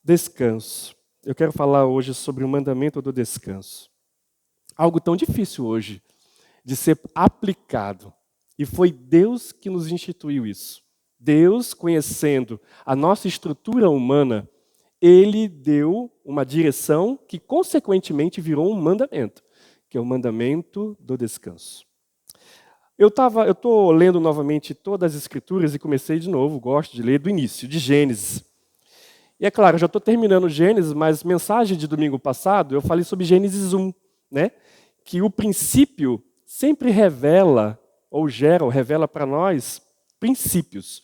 Descanso. Eu quero falar hoje sobre o mandamento do descanso. Algo tão difícil hoje de ser aplicado. E foi Deus que nos instituiu isso. Deus, conhecendo a nossa estrutura humana, Ele deu uma direção que, consequentemente, virou um mandamento, que é o mandamento do descanso. Eu estou lendo novamente todas as Escrituras e comecei de novo, gosto de ler do início, de Gênesis. E é claro, já estou terminando Gênesis, mas mensagem de domingo passado, eu falei sobre Gênesis 1, né? Que o princípio sempre revela, ou gera, ou revela para nós, princípios.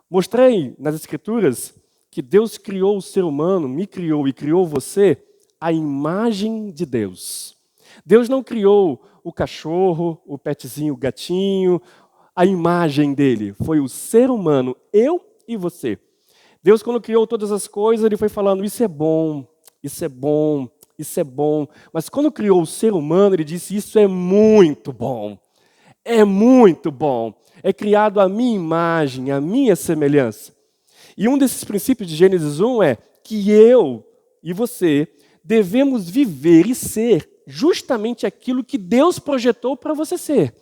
Mostrei nas Escrituras que Deus criou o ser humano, me criou e criou você, à imagem de Deus. Deus não criou o cachorro, o petzinho, o gatinho, a imagem dele. Foi o ser humano, eu e você. Deus, quando criou todas as coisas, Ele foi falando, isso é bom, isso é bom, isso é bom. Mas quando criou o ser humano, Ele disse, isso é muito bom. É muito bom. É criado à minha imagem, à minha semelhança. E um desses princípios de Gênesis 1 é que eu e você devemos viver e ser justamente aquilo que Deus projetou para você ser.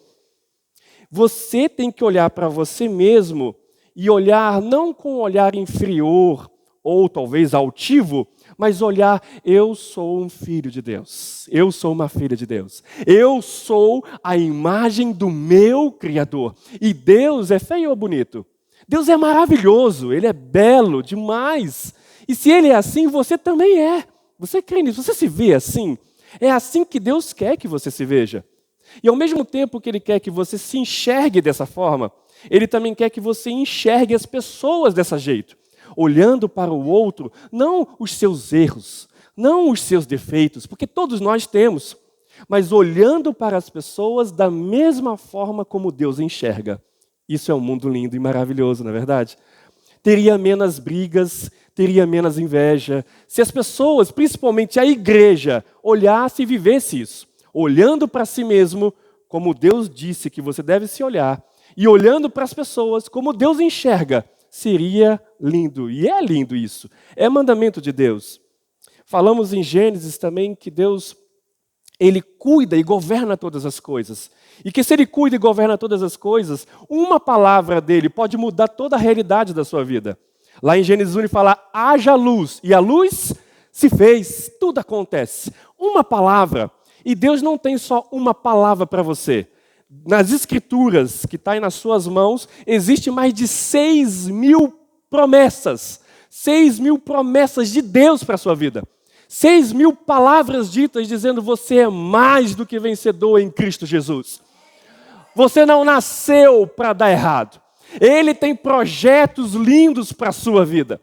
Você tem que olhar para você mesmo e olhar não com um olhar inferior ou talvez altivo, mas olhar, eu sou um filho de Deus, eu sou uma filha de Deus, eu sou a imagem do meu Criador. E Deus é feio ou bonito? Deus é maravilhoso, Ele é belo demais. E se Ele é assim, você também é. Você crê nisso? Você se vê assim? É assim que Deus quer que você se veja. E ao mesmo tempo que Ele quer que você se enxergue dessa forma, Ele também quer que você enxergue as pessoas desse jeito, olhando para o outro, não os seus erros, não os seus defeitos, porque todos nós temos, mas olhando para as pessoas da mesma forma como Deus enxerga. Isso é um mundo lindo e maravilhoso, não é verdade? Teria menos brigas, teria menos inveja, se as pessoas, principalmente a igreja, olhasse e vivesse isso, olhando para si mesmo, como Deus disse que você deve se olhar, e olhando para as pessoas como Deus enxerga, seria lindo. E é lindo isso. É mandamento de Deus. Falamos em Gênesis também que Deus, Ele cuida e governa todas as coisas. E que se Ele cuida e governa todas as coisas, uma palavra dEle pode mudar toda a realidade da sua vida. Lá em Gênesis 1 Ele fala, haja luz. E a luz se fez, tudo acontece. Uma palavra. E Deus não tem só uma palavra para você. Nas Escrituras, que está aí nas suas mãos, existe mais de 6.000 promessas. 6.000 promessas de Deus para a sua vida. 6.000 palavras ditas dizendo você é mais do que vencedor em Cristo Jesus. Você não nasceu para dar errado. Ele tem projetos lindos para a sua vida.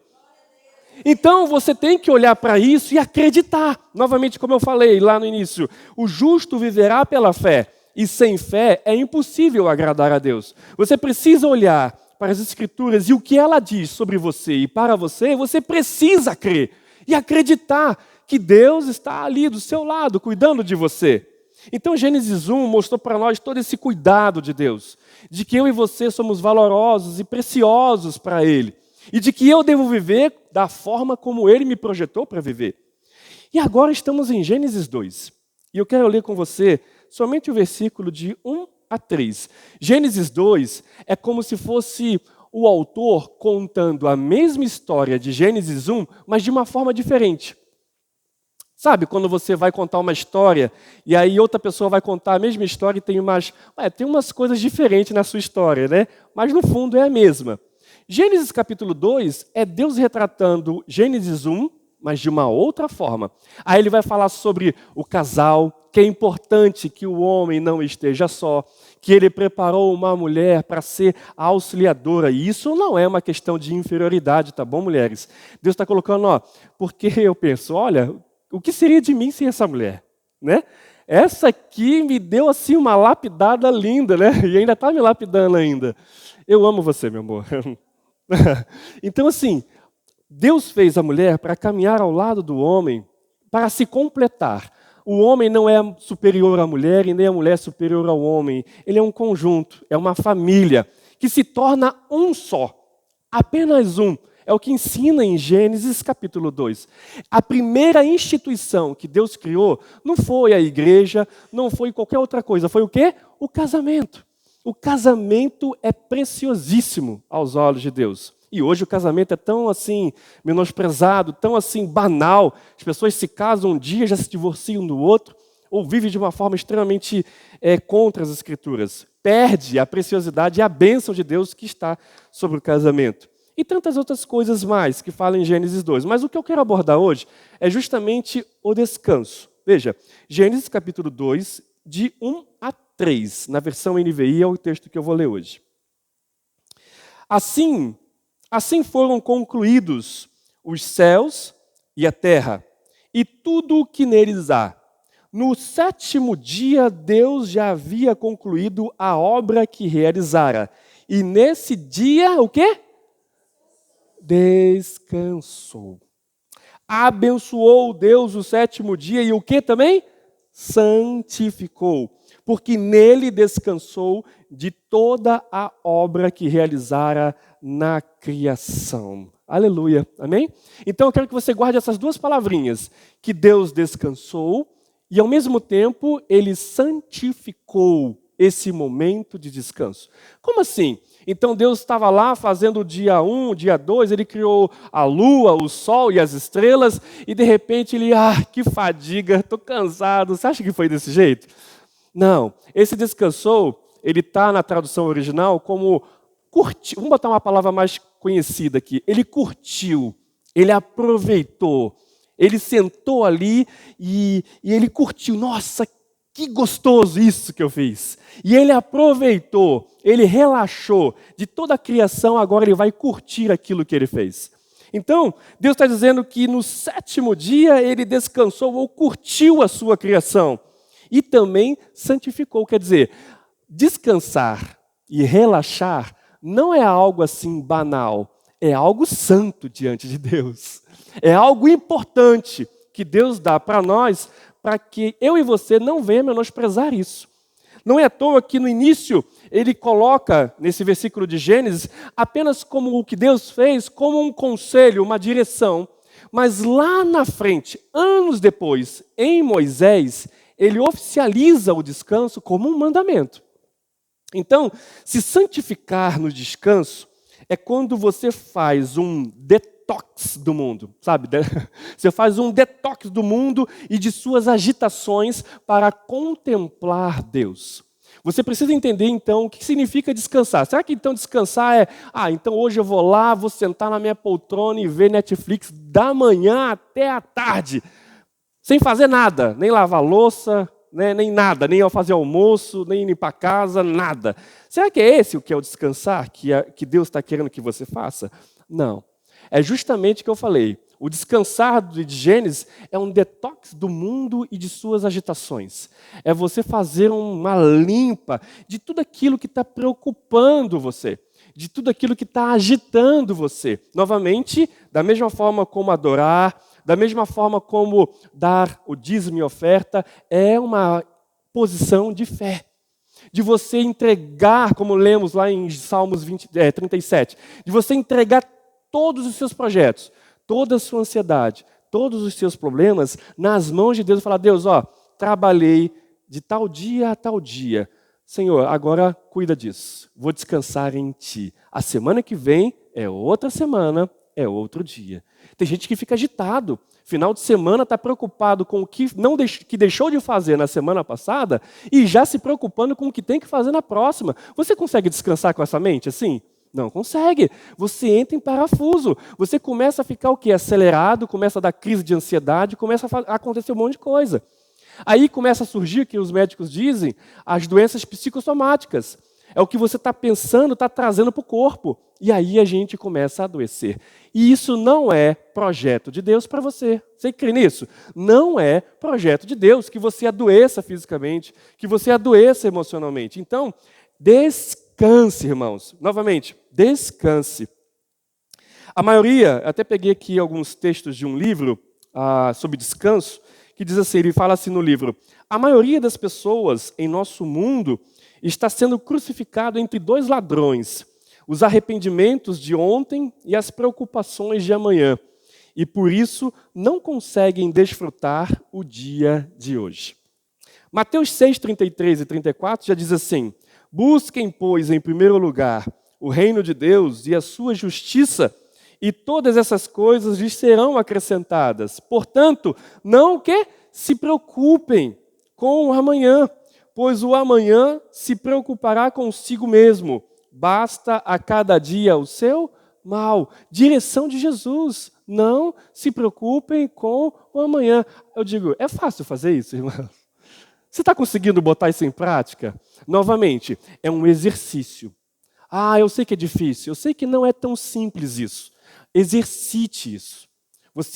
Então você tem que olhar para isso e acreditar. Novamente, como eu falei lá no início, o justo viverá pela fé. E sem fé é impossível agradar a Deus. Você precisa olhar para as Escrituras e o que ela diz sobre você e para você, você precisa crer e acreditar que Deus está ali do seu lado, cuidando de você. Então Gênesis 1 mostrou para nós todo esse cuidado de Deus, de que eu e você somos valorosos e preciosos para Ele, e de que eu devo viver da forma como Ele me projetou para viver. E agora estamos em Gênesis 2, e eu quero ler com você somente o versículo de 1 a 3. Gênesis 2 é como se fosse o autor contando a mesma história de Gênesis 1, mas de uma forma diferente. Sabe, quando você vai contar uma história e aí outra pessoa vai contar a mesma história e tem umas coisas diferentes na sua história, né? Mas no fundo é a mesma. Gênesis capítulo 2 é Deus retratando Gênesis 1, mas de uma outra forma. Aí ele vai falar sobre o casal, que é importante que o homem não esteja só, que ele preparou uma mulher para ser a auxiliadora. E isso não é uma questão de inferioridade, tá bom, mulheres? Deus está colocando, porque eu penso, olha, o que seria de mim sem essa mulher? Né? Essa aqui me deu assim uma lapidada linda, né? E ainda está me lapidando ainda. Eu amo você, meu amor. Então, assim, Deus fez a mulher para caminhar ao lado do homem, para se completar. O homem não é superior à mulher e nem a mulher superior ao homem. Ele é um conjunto, é uma família que se torna um só, apenas um. É o que ensina em Gênesis capítulo 2. A primeira instituição que Deus criou não foi a igreja, não foi qualquer outra coisa. Foi o quê? O casamento. O casamento é preciosíssimo aos olhos de Deus. E hoje o casamento é tão assim, menosprezado, tão assim, banal. As pessoas se casam um dia, já se divorciam do outro, ou vivem de uma forma extremamente contra as Escrituras. Perde a preciosidade e a bênção de Deus que está sobre o casamento. E tantas outras coisas mais que falam em Gênesis 2. Mas o que eu quero abordar hoje é justamente o descanso. Veja, Gênesis capítulo 2, de 1 a 3, na versão NVI, é o texto que eu vou ler hoje. Assim foram concluídos os céus e a terra, e tudo o que neles há. No 7º dia, Deus já havia concluído a obra que realizara. E nesse dia, o quê? Descansou. Abençoou Deus o 7º dia e o que também? Santificou. Porque nele descansou de toda a obra que realizara na criação. Aleluia. Amém? Então eu quero que você guarde essas duas palavrinhas. Que Deus descansou e ao mesmo tempo ele santificou esse momento de descanso. Como assim? Então Deus estava lá fazendo o dia 1, o dia 2, ele criou a lua, o sol e as estrelas, e de repente ele, que fadiga, estou cansado. Você acha que foi desse jeito? Não. Esse descansou, ele está na tradução original como curtiu. Vamos botar uma palavra mais conhecida aqui. Ele curtiu, ele aproveitou, ele sentou ali e ele curtiu. Nossa, que gostoso isso que eu fiz. E ele aproveitou, ele relaxou de toda a criação, agora ele vai curtir aquilo que ele fez. Então, Deus está dizendo que no 7º dia ele descansou ou curtiu a sua criação. E também santificou, quer dizer, descansar e relaxar não é algo assim banal, é algo santo diante de Deus. É algo importante que Deus dá para nós, para que eu e você não venham menosprezar isso. Não é à toa que no início ele coloca, nesse versículo de Gênesis, apenas como o que Deus fez, como um conselho, uma direção. Mas lá na frente, anos depois, em Moisés, ele oficializa o descanso como um mandamento. Então, se santificar no descanso é quando você faz um detox do mundo, sabe? Você faz um detox do mundo e de suas agitações para contemplar Deus. Você precisa entender, então, o que significa descansar. Será que, então, descansar é... então hoje eu vou lá, vou sentar na minha poltrona e ver Netflix da manhã até a tarde, sem fazer nada, nem lavar louça, né, nem nada, nem ao fazer almoço, nem ir para casa, nada. Será que é esse o que é o descansar, que Deus está querendo que você faça? Não. É justamente o que eu falei. O descansar de Gênesis é um detox do mundo e de suas agitações. É você fazer uma limpa de tudo aquilo que está preocupando você, de tudo aquilo que está agitando você. Novamente, da mesma forma como adorar, da mesma forma como dar o dízimo e oferta, é uma posição de fé. De você entregar, como lemos lá em Salmos 37, de você entregar todos os seus projetos, toda a sua ansiedade, todos os seus problemas nas mãos de Deus e falar, Deus, trabalhei de tal dia a tal dia. Senhor, agora cuida disso. Vou descansar em Ti. A semana que vem é outra semana, é outro dia. Tem gente que fica agitado. Final de semana está preocupado com o que deixou de fazer na semana passada e já se preocupando com o que tem que fazer na próxima. Você consegue descansar com essa mente assim? Não consegue. Você entra em parafuso. Você começa a ficar o quê? Acelerado, começa a dar crise de ansiedade, começa a acontecer um monte de coisa. Aí começa a surgir, que os médicos dizem, as doenças psicossomáticas. É o que você está pensando, está trazendo para o corpo. E aí a gente começa a adoecer. E isso não é projeto de Deus para você. Você crê nisso? Não é projeto de Deus que você adoeça fisicamente, que você adoeça emocionalmente. Então, descanse, irmãos. Novamente, descanse. A maioria, até peguei aqui alguns textos de um livro sobre descanso, que diz assim, ele fala assim no livro, a maioria das pessoas em nosso mundo está sendo crucificado entre dois ladrões. os arrependimentos de ontem e as preocupações de amanhã, e por isso não conseguem desfrutar o dia de hoje. Mateus 6, 33 e 34 já diz assim: busquem, pois, em primeiro lugar o reino de Deus e a sua justiça, e todas essas coisas lhes serão acrescentadas. Portanto, não que se preocupem com o amanhã, pois o amanhã se preocupará consigo mesmo. Basta a cada dia o seu mal. Direção de Jesus. Não se preocupem com o amanhã. Eu digo, é fácil fazer isso, irmão? Você está conseguindo botar isso em prática? Novamente, é um exercício. Ah, eu sei que é difícil. Eu sei que não é tão simples isso. Exercite isso.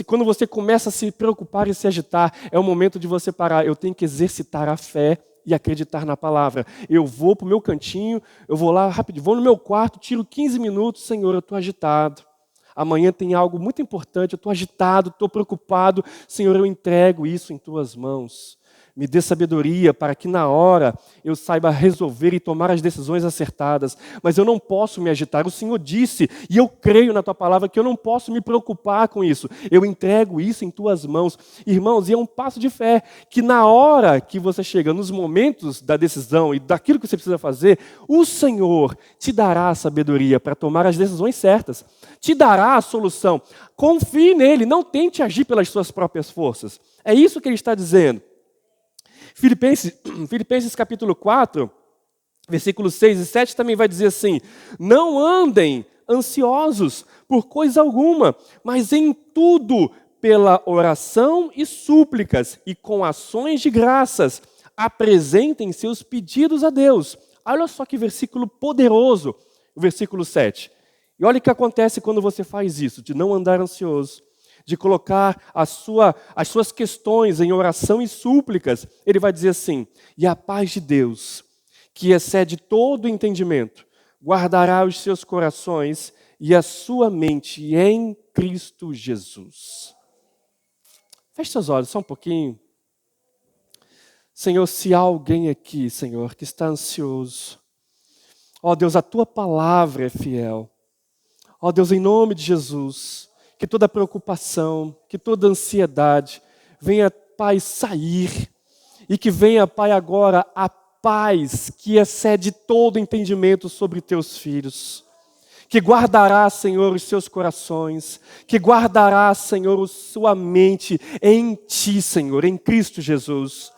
Quando você começa a se preocupar e se agitar, é o momento de você parar. Eu tenho que exercitar a fé e acreditar na palavra. Eu vou para o meu cantinho, eu vou lá rapidinho, vou no meu quarto, tiro 15 minutos, Senhor, eu estou agitado. Amanhã tem algo muito importante, eu estou agitado, estou preocupado. Senhor, eu entrego isso em tuas mãos. Me dê sabedoria para que na hora eu saiba resolver e tomar as decisões acertadas. Mas eu não posso me agitar. O Senhor disse, e eu creio na tua palavra, que eu não posso me preocupar com isso. Eu entrego isso em tuas mãos. Irmãos, e é um passo de fé, que na hora que você chega, nos momentos da decisão e daquilo que você precisa fazer, o Senhor te dará a sabedoria para tomar as decisões certas. Te dará a solução. Confie nele, não tente agir pelas suas próprias forças. É isso que ele está dizendo. Filipenses capítulo 4, versículos 6 e 7 também vai dizer assim: não andem ansiosos por coisa alguma, mas em tudo, pela oração e súplicas e com ações de graças, apresentem seus pedidos a Deus. Olha só que versículo poderoso, o versículo 7. E olha o que acontece quando você faz isso, de não andar ansioso, de colocar as suas questões em oração e súplicas. Ele vai dizer assim: e a paz de Deus, que excede todo entendimento, guardará os seus corações e a sua mente em Cristo Jesus. Feche seus olhos só um pouquinho. Senhor, se há alguém aqui, Senhor, que está ansioso, ó Deus, a tua palavra é fiel. Ó Deus, em nome de Jesus, que toda preocupação, que toda ansiedade venha, Pai, sair. E que venha, Pai, agora a paz que excede todo entendimento sobre teus filhos. Que guardará, Senhor, os seus corações. Que guardará, Senhor, a sua mente em Ti, Senhor, em Cristo Jesus.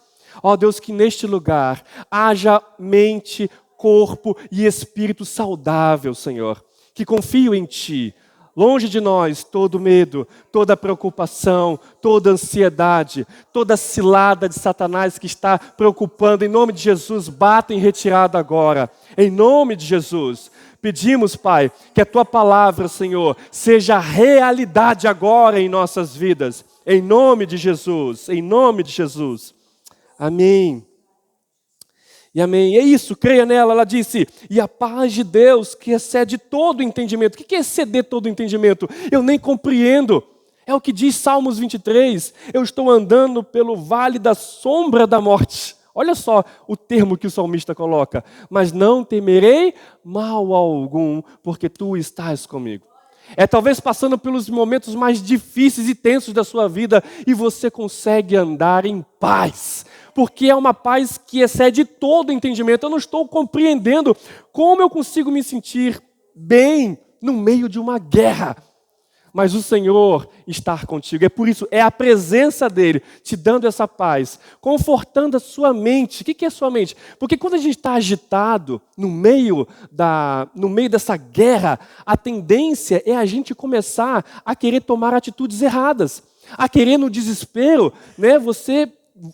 Ó Deus, que neste lugar haja mente, corpo e espírito saudável, Senhor. Que confio em Ti. Longe de nós todo medo, toda preocupação, toda ansiedade, toda cilada de Satanás que está preocupando. Em nome de Jesus, bata em retirada agora. Em nome de Jesus. Pedimos, Pai, que a Tua palavra, Senhor, seja realidade agora em nossas vidas. Em nome de Jesus. Em nome de Jesus. Amém. E amém. É isso, creia nela. Ela disse, e a paz de Deus que excede todo entendimento. O que é exceder todo entendimento? Eu nem compreendo. É o que diz Salmos 23. Eu estou andando pelo vale da sombra da morte. Olha só o termo que o salmista coloca. Mas não temerei mal algum, porque tu estás comigo. É talvez passando pelos momentos mais difíceis e tensos da sua vida e você consegue andar em paz. Porque é uma paz que excede todo entendimento. Eu não estou compreendendo como eu consigo me sentir bem no meio de uma guerra. Mas o Senhor está contigo. É por isso, é a presença dEle te dando essa paz, confortando a sua mente. O que é a sua mente? Porque quando a gente está agitado no meio dessa guerra, a tendência é a gente começar a querer tomar atitudes erradas. A querer no desespero, né, você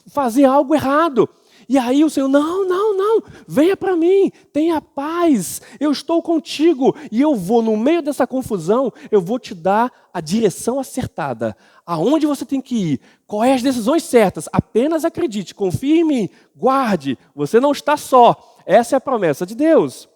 fazer algo errado. E aí o Senhor, não, venha para mim, tenha paz, eu estou contigo. E eu vou, no meio dessa confusão, eu vou te dar a direção acertada. Aonde você tem que ir, quais as decisões certas. Apenas acredite, confie em mim, guarde, você não está só. Essa é a promessa de Deus.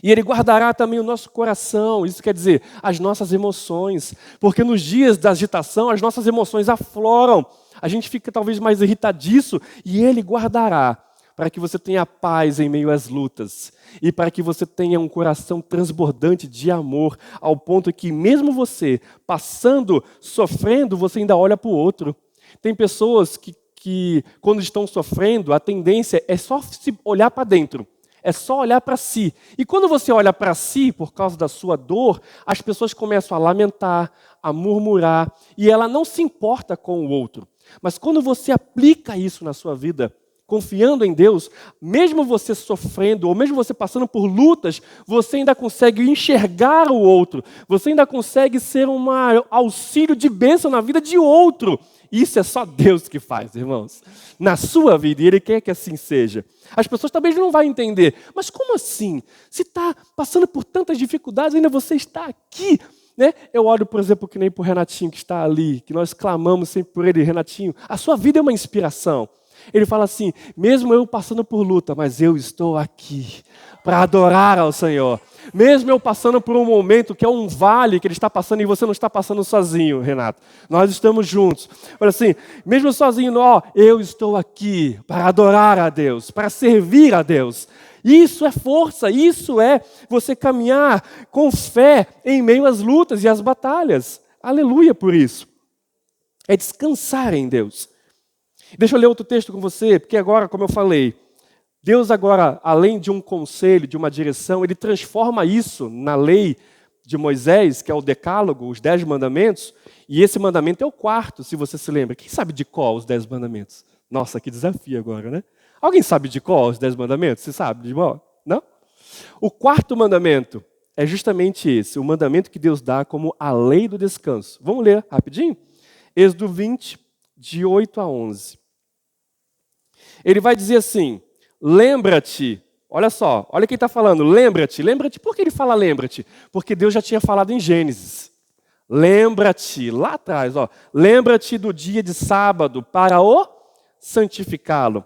E Ele guardará também o nosso coração, isso quer dizer, as nossas emoções. Porque nos dias da agitação, as nossas emoções afloram. A gente fica talvez mais irritadiço e Ele guardará para que você tenha paz em meio às lutas e para que você tenha um coração transbordante de amor, ao ponto que mesmo você passando, sofrendo, você ainda olha para o outro. Tem pessoas que quando estão sofrendo, a tendência é só se olhar para dentro. É só olhar para si. E quando você olha para si, por causa da sua dor, as pessoas começam a lamentar, a murmurar, e ela não se importa com o outro. Mas quando você aplica isso na sua vida, confiando em Deus, mesmo você sofrendo, ou mesmo você passando por lutas, você ainda consegue enxergar o outro. Você ainda consegue ser um auxílio de bênção na vida de outro. Isso é só Deus que faz, irmãos. Na sua vida, e Ele quer que assim seja. As pessoas talvez não vão entender. Mas como assim? Se está passando por tantas dificuldades, ainda você está aqui. Né? Eu olho, por exemplo, que nem para o Renatinho que está ali, que nós clamamos sempre por ele. Renatinho, a sua vida é uma inspiração. Ele fala assim, mesmo eu passando por luta, mas eu estou aqui para adorar ao Senhor. Mesmo eu passando por um momento que é um vale que ele está passando e você não está passando sozinho, Renato. Nós estamos juntos. Olha assim, mesmo sozinho, eu estou aqui para adorar a Deus, para servir a Deus. Isso é força, isso é você caminhar com fé em meio às lutas e às batalhas. Aleluia por isso. É descansar em Deus. Deixa eu ler outro texto com você, porque agora, como eu falei, Deus agora, além de um conselho, de uma direção, Ele transforma isso na lei de Moisés, que é o decálogo, os 10 mandamentos, e esse mandamento é o quarto, se você se lembra. Quem sabe de qual os 10 mandamentos? Nossa, que desafio agora, né? Alguém sabe de qual os 10 mandamentos? Você sabe de qual? Não? O quarto mandamento é justamente esse, o mandamento que Deus dá como a lei do descanso. Vamos ler rapidinho? Êxodo 20, de 8 a 11. Ele vai dizer assim, lembra-te, olha só, olha quem está falando, lembra-te. Por que ele fala lembra-te? Porque Deus já tinha falado em Gênesis. Lembra-te, lá atrás, lembra-te do dia de sábado para o santificá-lo.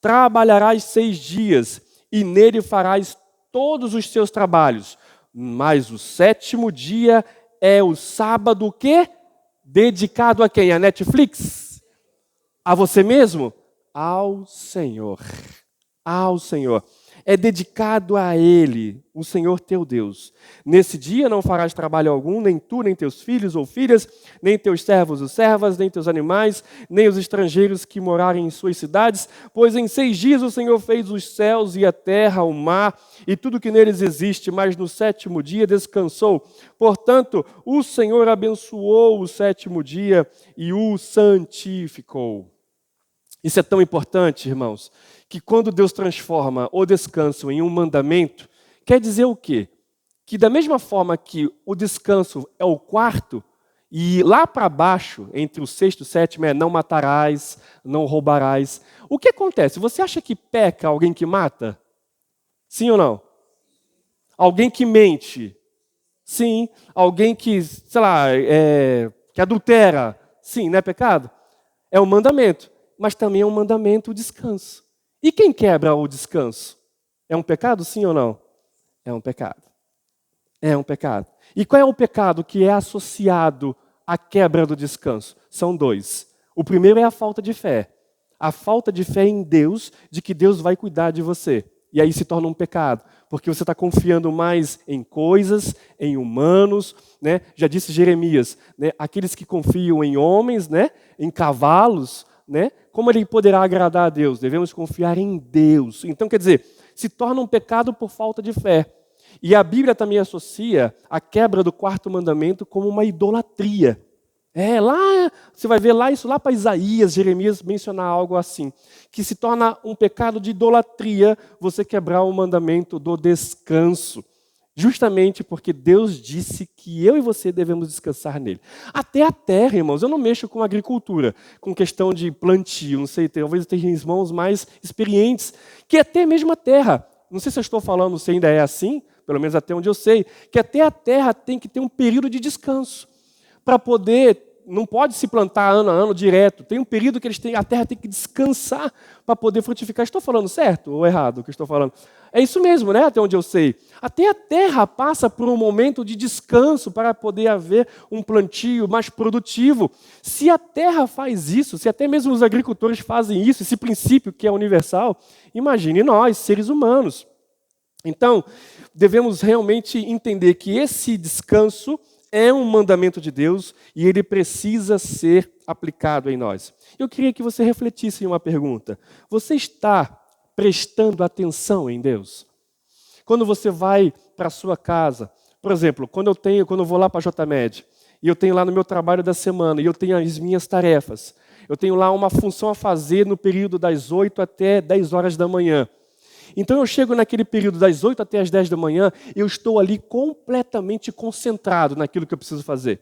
Trabalharás 6 dias e nele farás todos os seus trabalhos. Mas o 7º dia é o sábado o quê? Dedicado a quem? A Netflix? A você mesmo? Ao Senhor. Ao Senhor. É dedicado a Ele, o Senhor teu Deus. Nesse dia não farás trabalho algum, nem tu, nem teus filhos ou filhas, nem teus servos ou servas, nem teus animais, nem os estrangeiros que morarem em suas cidades, pois em 6 dias o Senhor fez os céus e a terra, o mar e tudo que neles existe, mas no 7º dia descansou. Portanto, o Senhor abençoou o 7º dia e o santificou. Isso é tão importante, irmãos, que quando Deus transforma o descanso em um mandamento, quer dizer o quê? Que da mesma forma que o descanso é o quarto, e lá para baixo, entre o 6º e o 7º, é não matarás, não roubarás. O que acontece? Você acha que peca alguém que mata? Sim ou não? Alguém que mente? Sim. Alguém que, sei lá, que adultera? Sim, não é pecado? É um mandamento. Mas também é um mandamento o descanso. E quem quebra o descanso? É um pecado, sim ou não? É um pecado. É um pecado. E qual é o pecado que é associado à quebra do descanso? São 2. O primeiro é a falta de fé. A falta de fé em Deus, de que Deus vai cuidar de você. E aí se torna um pecado, porque você está confiando mais em coisas, em humanos, né? Já disse Jeremias, né? Aqueles que confiam em homens, né? Em cavalos, né? Como ele poderá agradar a Deus? Devemos confiar em Deus. Então, quer dizer, se torna um pecado por falta de fé. E a Bíblia também associa a quebra do 4º mandamento como uma idolatria. Lá, você vai ver isso lá para Isaías, Jeremias mencionar algo assim, que se torna um pecado de idolatria você quebrar o mandamento do descanso. Justamente porque Deus disse que eu e você devemos descansar nele. Até a terra, irmãos, eu não mexo com agricultura, com questão de plantio, não sei, talvez tenha irmãos mais experientes, que até mesmo a terra, não sei se eu estou falando se ainda é assim, pelo menos até onde eu sei, que até a terra tem que ter um período de descanso, para poder não pode se plantar ano a ano direto. Tem um período que a terra tem que descansar para poder frutificar. Estou falando certo ou errado o que estou falando? É isso mesmo, né? Até onde eu sei. Até a terra passa por um momento de descanso para poder haver um plantio mais produtivo. Se a terra faz isso, se até mesmo os agricultores fazem isso, esse princípio que é universal, imagine nós, seres humanos. Então, devemos realmente entender que esse descanso é um mandamento de Deus e ele precisa ser aplicado em nós. Eu queria que você refletisse em uma pergunta. Você está prestando atenção em Deus? Quando você vai para a sua casa, por exemplo, quando eu vou lá para a JMed, e eu tenho lá no meu trabalho da semana, e eu tenho as minhas tarefas, eu tenho lá uma função a fazer no período das 8 até 10 horas da manhã. Então eu chego naquele período das 8 até as 10 da manhã, eu estou ali completamente concentrado naquilo que eu preciso fazer.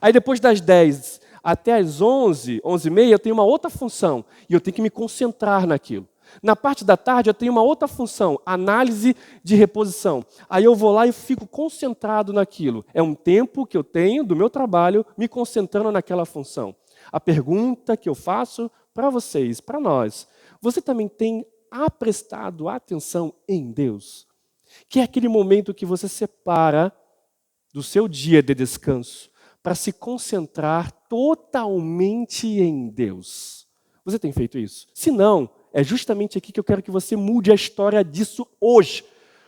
Aí depois das 10 até as 11, 11h30, eu tenho uma outra função, e eu tenho que me concentrar naquilo. Na parte da tarde eu tenho uma outra função, análise de reposição. Aí eu vou lá e fico concentrado naquilo. É um tempo que eu tenho do meu trabalho me concentrando naquela função. A pergunta que eu faço para vocês, para nós, você também tem prestado atenção em Deus? Que é aquele momento que você separa do seu dia de descanso para se concentrar totalmente em Deus. Você tem feito isso? Se não, é justamente aqui que eu quero que você mude a história disso hoje.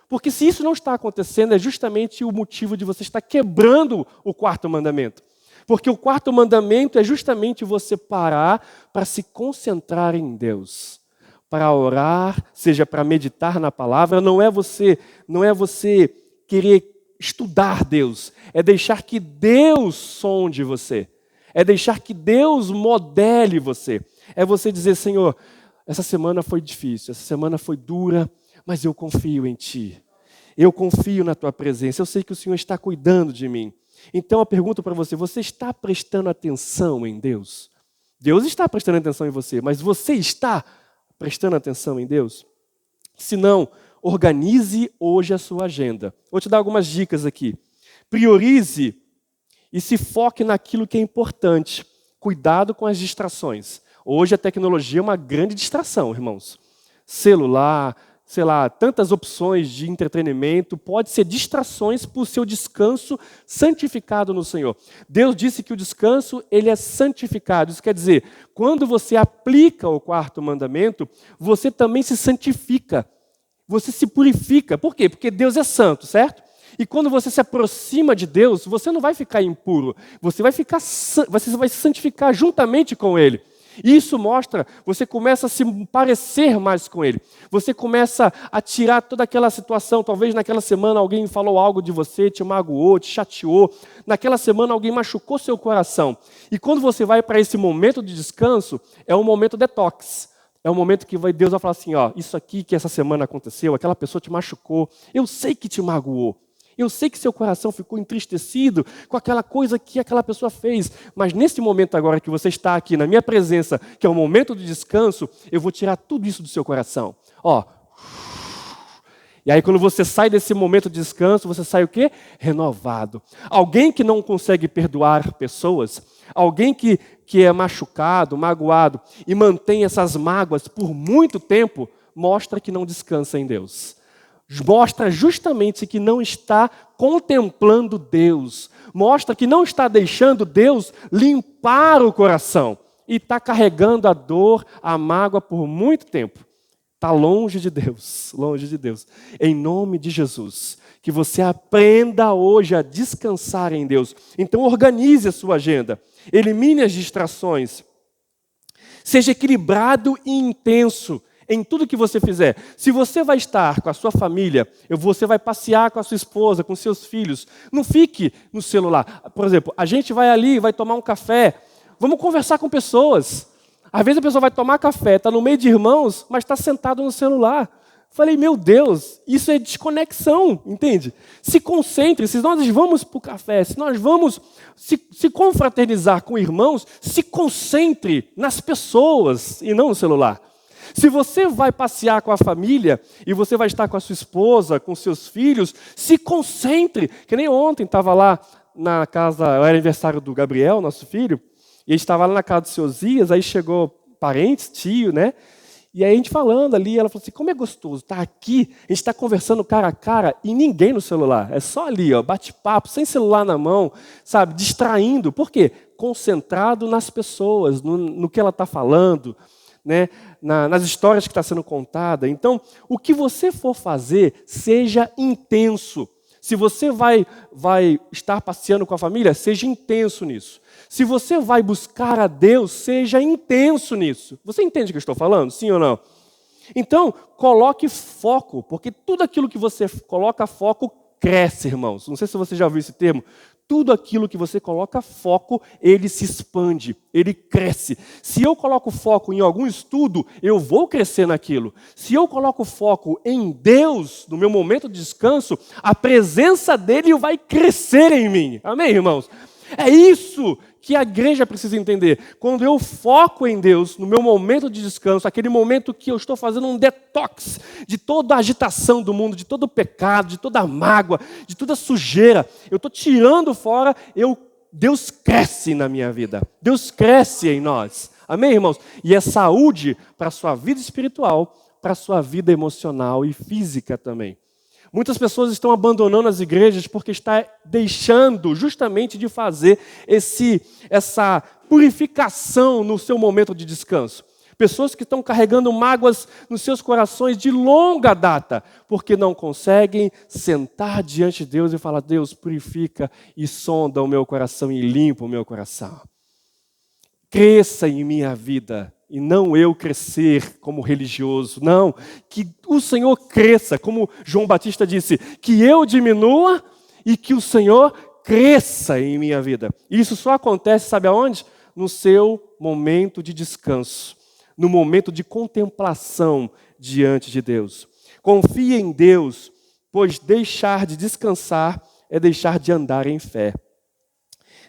Porque se isso não está acontecendo, é justamente o motivo de você estar quebrando o quarto mandamento. Porque o quarto mandamento é justamente você parar para se concentrar em Deus. Para orar, seja para meditar na palavra, não é você querer estudar Deus, é deixar que Deus sonde você. É deixar que Deus modele você. É você dizer, Senhor, essa semana foi difícil, essa semana foi dura, mas eu confio em Ti. Eu confio na Tua presença, eu sei que o Senhor está cuidando de mim. Então eu pergunto para você, você está prestando atenção em Deus? Deus está prestando atenção em você, mas você está prestando atenção em Deus? Se não, organize hoje a sua agenda. Vou te dar algumas dicas aqui. Priorize e se foque naquilo que é importante. Cuidado com as distrações. Hoje a tecnologia é uma grande distração, irmãos. Celular, sei lá, tantas opções de entretenimento, pode ser distrações para o seu descanso santificado no Senhor. Deus disse que o descanso, ele é santificado. Isso quer dizer, quando você aplica o quarto mandamento, você também se santifica. Você se purifica. Por quê? Porque Deus é santo, certo? E quando você se aproxima de Deus, você não vai ficar impuro. Você vai se santificar juntamente com Ele. Isso mostra, você começa a se parecer mais com Ele. Você começa a tirar toda aquela situação. Talvez naquela semana alguém falou algo de você, te magoou, te chateou. Naquela semana alguém machucou seu coração. E quando você vai para esse momento de descanso, é um momento detox. É um momento que Deus vai falar assim, ó, isso aqui que essa semana aconteceu, aquela pessoa te machucou, eu sei que te magoou. Eu sei que seu coração ficou entristecido com aquela coisa que aquela pessoa fez, mas nesse momento agora que você está aqui na minha presença, que é o momento de descanso, eu vou tirar tudo isso do seu coração. Ó. E aí quando você sai desse momento de descanso, você sai o quê? Renovado. Alguém que não consegue perdoar pessoas, alguém que é machucado, magoado e mantém essas mágoas por muito tempo, mostra que não descansa em Deus. Mostra justamente que não está contemplando Deus. Mostra que não está deixando Deus limpar o coração. E está carregando a dor, a mágoa por muito tempo. Está longe de Deus, longe de Deus. Em nome de Jesus, que você aprenda hoje a descansar em Deus. Então organize a sua agenda. Elimine as distrações. Seja equilibrado e intenso em tudo que você fizer. Se você vai estar com a sua família, você vai passear com a sua esposa, com seus filhos, não fique no celular. Por exemplo, a gente vai ali, vai tomar um café, vamos conversar com pessoas. Às vezes a pessoa vai tomar café, está no meio de irmãos, mas está sentado no celular. Falei, meu Deus, isso é desconexão, entende? Se concentre, se nós vamos para o café, se nós vamos se confraternizar com irmãos, se concentre nas pessoas e não no celular. Se você vai passear com a família e você vai estar com a sua esposa, com seus filhos, se concentre. Que nem ontem estava lá na casa, era aniversário do Gabriel, nosso filho, E a gente estava lá na casa do seu Zias, aí chegou parentes, tio, né? E aí a gente falando ali, ela falou assim, como é gostoso, tá aqui, a gente está conversando cara a cara e ninguém no celular. É só ali, ó, bate-papo, sem celular na mão, sabe, distraindo. Por quê? Concentrado nas pessoas, no que ela está falando, né? Nas histórias que está sendo contada. Então, o que você for fazer, seja intenso. Se você vai estar passeando com a família, seja intenso nisso. Se você vai buscar a Deus, seja intenso nisso. Você entende o que eu estou falando? Sim ou não? Então, coloque foco, porque tudo aquilo que você coloca foco cresce, irmãos. Não sei se você já ouviu esse termo. Tudo aquilo que você coloca foco, ele se expande, ele cresce. Se eu coloco foco em algum estudo, eu vou crescer naquilo. Se eu coloco foco em Deus, no meu momento de descanso, a presença dele vai crescer em mim. Amém, irmãos? É isso que a igreja precisa entender. Quando eu foco em Deus, no meu momento de descanso, aquele momento que eu estou fazendo um detox de toda a agitação do mundo, de todo o pecado, de toda a mágoa, de toda a sujeira, eu estou tirando fora, Deus cresce na minha vida. Deus cresce em nós. Amém, irmãos? E é saúde para a sua vida espiritual, para a sua vida emocional e física também. Muitas pessoas estão abandonando as igrejas porque está deixando justamente de fazer essa purificação no seu momento de descanso. Pessoas que estão carregando mágoas nos seus corações de longa data, porque não conseguem sentar diante de Deus e falar, Deus, purifica e sonda o meu coração e limpa o meu coração. Cresça em minha vida. E não eu crescer como religioso, não, que o Senhor cresça, como João Batista disse, que eu diminua e que o Senhor cresça em minha vida. Isso só acontece, sabe aonde? No seu momento de descanso, no momento de contemplação diante de Deus. Confie em Deus, pois deixar de descansar é deixar de andar em fé.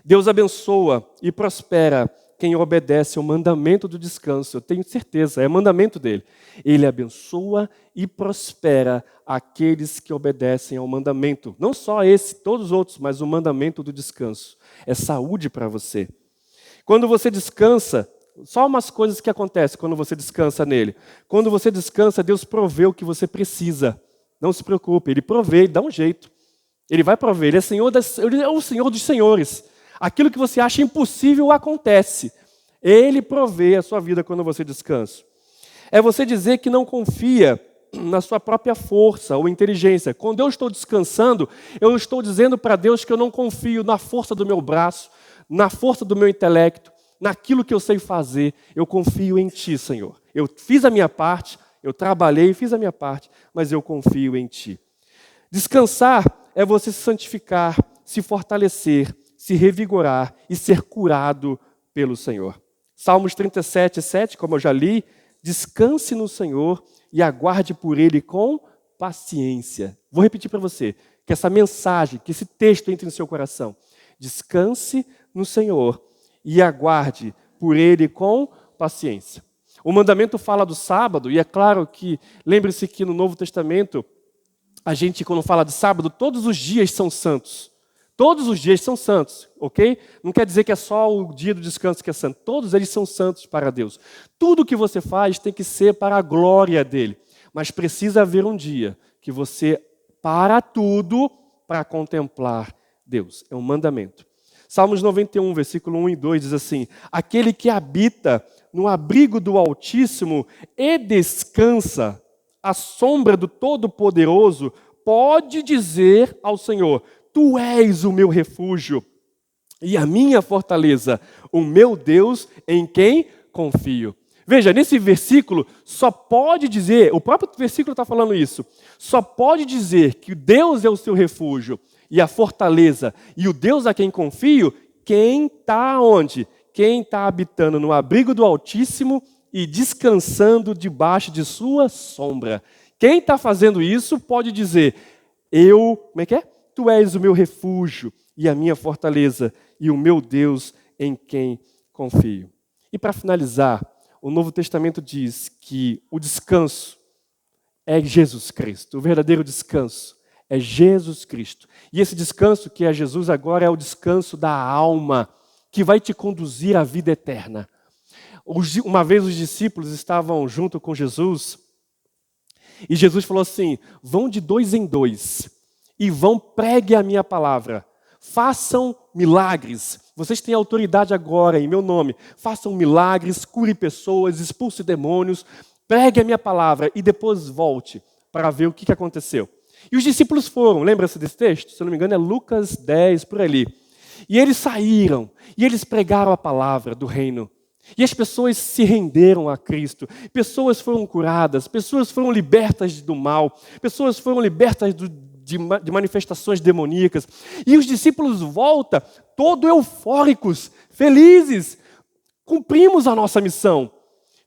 Deus abençoa e prospera quem obedece ao mandamento do descanso. Eu tenho certeza, é mandamento dele. Ele abençoa e prospera aqueles que obedecem ao mandamento. Não só esse, todos os outros, mas o mandamento do descanso. É saúde para você. Quando você descansa, só umas coisas que acontecem quando você descansa nele. Quando você descansa, Deus provê o que você precisa. Não se preocupe, ele provê, ele dá um jeito. Ele vai prover, ele é o Senhor dos senhores. Aquilo que você acha impossível acontece. Ele provê a sua vida quando você descansa. É você dizer que não confia na sua própria força ou inteligência. Quando eu estou descansando, eu estou dizendo para Deus que eu não confio na força do meu braço, na força do meu intelecto, naquilo que eu sei fazer. Eu confio em Ti, Senhor. Eu fiz a minha parte, eu trabalhei e fiz a minha parte, mas eu confio em Ti. Descansar é você se santificar, se fortalecer, se revigorar e ser curado pelo Senhor. Salmos 37, 7, como eu já li, descanse no Senhor e aguarde por Ele com paciência. Vou repetir para você, que essa mensagem, que esse texto entre no seu coração. Descanse no Senhor e aguarde por Ele com paciência. O mandamento fala do sábado, e é claro que, lembre-se que no Novo Testamento, a gente, quando fala de sábado, todos os dias são santos. Todos os dias são santos, ok? Não quer dizer que é só o dia do descanso que é santo. Todos eles são santos para Deus. Tudo que você faz tem que ser para a glória dele. Mas precisa haver um dia que você para tudo para contemplar Deus. É um mandamento. Salmos 91, versículo 1 e 2 diz assim: aquele que habita no abrigo do Altíssimo e descansa à sombra do Todo-Poderoso, pode dizer ao Senhor: Tu és o meu refúgio e a minha fortaleza, o meu Deus em quem confio. Veja, nesse versículo só pode dizer, o próprio versículo está falando isso, só pode dizer que Deus é o seu refúgio e a fortaleza e o Deus a quem confio, quem está onde? Quem está habitando no abrigo do Altíssimo e descansando debaixo de sua sombra. Quem está fazendo isso pode dizer, como é que é? Tu és o meu refúgio e a minha fortaleza e o meu Deus em quem confio. E para finalizar, o Novo Testamento diz que o descanso é Jesus Cristo. O verdadeiro descanso é Jesus Cristo. E esse descanso que é Jesus agora é o descanso da alma. que vai te conduzir à vida eterna. Uma vez os discípulos estavam junto com Jesus e Jesus falou assim: vão de 2 em 2 e pregue a minha palavra. Façam milagres. Vocês têm autoridade agora em meu nome. Façam milagres, cure pessoas, expulse demônios, pregue a minha palavra e depois volte para ver o que aconteceu. E os discípulos foram, lembra-se desse texto? Se eu não me engano é Lucas 10, por ali. E eles saíram e eles pregaram a palavra do reino. E as pessoas se renderam a Cristo, pessoas foram curadas, pessoas foram libertas do mal, pessoas foram libertas de manifestações demoníacas. E os discípulos voltam, todos eufóricos, felizes. Cumprimos a nossa missão,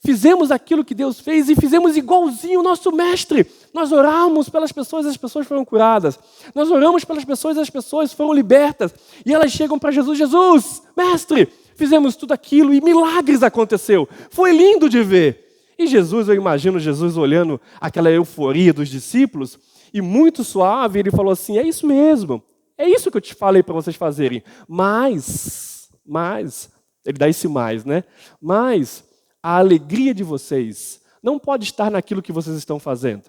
fizemos aquilo que Deus fez e fizemos igualzinho o nosso mestre. Nós oramos pelas pessoas e as pessoas foram curadas. Nós oramos pelas pessoas e as pessoas foram libertas. E elas chegam para Jesus: Jesus, mestre, fizemos tudo aquilo e milagres aconteceu. Foi lindo de ver. E Jesus, eu imagino Jesus olhando aquela euforia dos discípulos e muito suave, ele falou assim: é isso mesmo, é isso que eu te falei para vocês fazerem. Mas, ele dá esse mais, né? Mas a alegria de vocês não pode estar naquilo que vocês estão fazendo.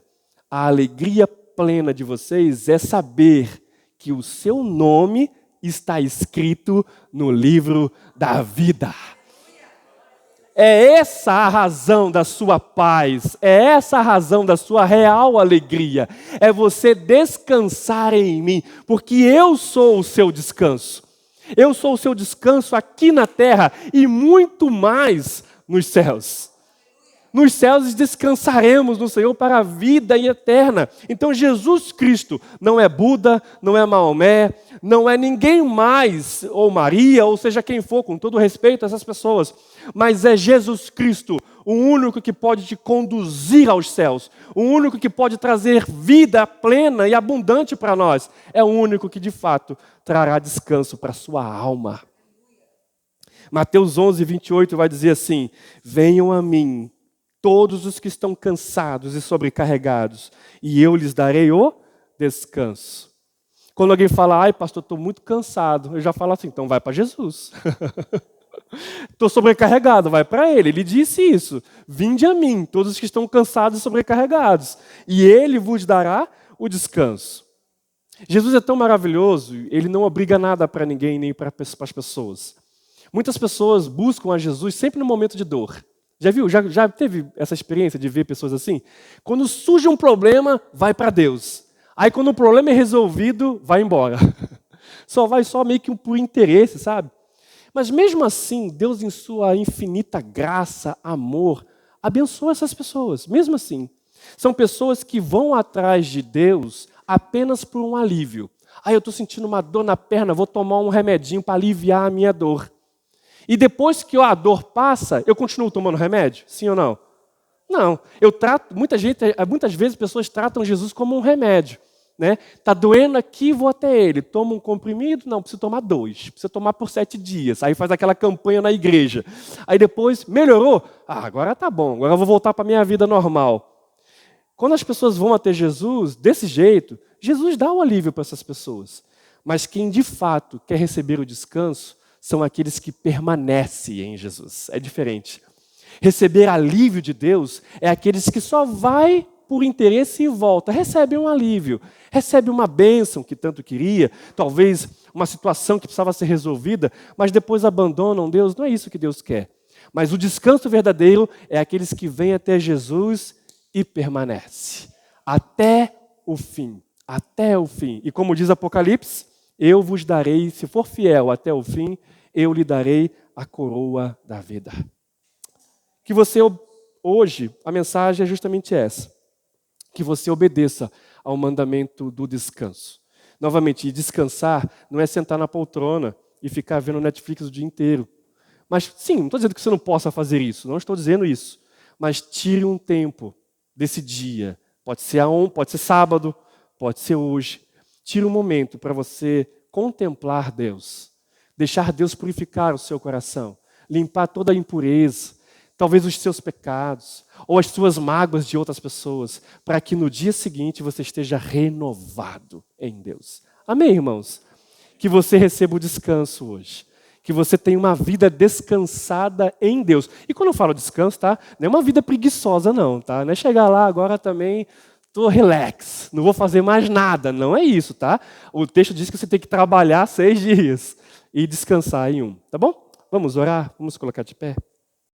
A alegria plena de vocês é saber que o seu nome está escrito no livro da vida. É essa a razão da sua paz, é essa a razão da sua real alegria. É você descansar em mim, porque eu sou o seu descanso. Eu sou o seu descanso aqui na terra e muito mais nos céus. Nos céus descansaremos no Senhor para a vida eterna. Então Jesus Cristo não é Buda, não é Maomé, não é ninguém mais, ou Maria, ou seja quem for, com todo respeito a essas pessoas. Mas é Jesus Cristo, o único que pode te conduzir aos céus. O único que pode trazer vida plena e abundante para nós. É o único que de fato trará descanso para a sua alma. Mateus 11, 28 vai dizer assim: venham a mim todos os que estão cansados e sobrecarregados, e eu lhes darei o descanso. Quando alguém fala: ai pastor, estou muito cansado, eu já falo assim: então vai para Jesus. Estou sobrecarregado, vai para Ele. Ele disse isso: vinde a mim, todos os que estão cansados e sobrecarregados, e Ele vos dará o descanso. Jesus é tão maravilhoso, Ele não obriga nada para ninguém, nem para as pessoas. Muitas pessoas buscam a Jesus sempre no momento de dor. Já viu? Já teve essa experiência de ver pessoas assim? Quando surge um problema, vai para Deus. Aí quando o problema é resolvido, vai embora. Vai meio que por interesse, sabe? Mas mesmo assim, Deus em sua infinita graça, amor, abençoa essas pessoas. Mesmo assim. São pessoas que vão atrás de Deus apenas por um alívio. Eu estou sentindo uma dor na perna, vou tomar um remedinho para aliviar a minha dor. E depois que a dor passa, eu continuo tomando remédio? Sim ou não? Não. Muitas vezes pessoas tratam Jesus como um remédio. Está doendo aqui, vou até ele. Toma um comprimido? Não, preciso tomar 2. Precisa tomar por 7 dias. Aí faz aquela campanha na igreja. Aí depois, melhorou? Agora tá bom, agora eu vou voltar para a minha vida normal. Quando as pessoas vão até Jesus, desse jeito, Jesus dá o alívio para essas pessoas. Mas quem de fato quer receber o descanso são aqueles que permanecem em Jesus. É diferente. Receber alívio de Deus é aqueles que só vai por interesse e volta. Recebe um alívio, recebe uma bênção que tanto queria, talvez uma situação que precisava ser resolvida, mas depois abandonam Deus. Não é isso que Deus quer. Mas o descanso verdadeiro é aqueles que vêm até Jesus e permanecem. Até o fim. Até o fim. E como diz Apocalipse, eu vos darei, se for fiel até o fim, eu lhe darei a coroa da vida. Que você, hoje, a mensagem é justamente essa. Que você obedeça ao mandamento do descanso. Novamente, descansar não é sentar na poltrona e ficar vendo Netflix o dia inteiro. Mas sim, não estou dizendo que você não possa fazer isso, não estou dizendo isso. Mas tire um tempo desse dia. Pode ser sábado, pode ser hoje. Tire um momento para você contemplar Deus. Deixar Deus purificar o seu coração. Limpar toda a impureza. Talvez os seus pecados. Ou as suas mágoas de outras pessoas. Para que no dia seguinte você esteja renovado em Deus. Amém, irmãos? Que você receba o descanso hoje. que você tenha uma vida descansada em Deus. E quando eu falo descanso, tá? Não é uma vida preguiçosa, não, tá? Não é chegar lá agora também, tô relax, não vou fazer mais nada. Não é isso, tá? O texto diz que você tem que trabalhar 6 dias e descansar em um, tá bom? Vamos orar? Vamos colocar de pé?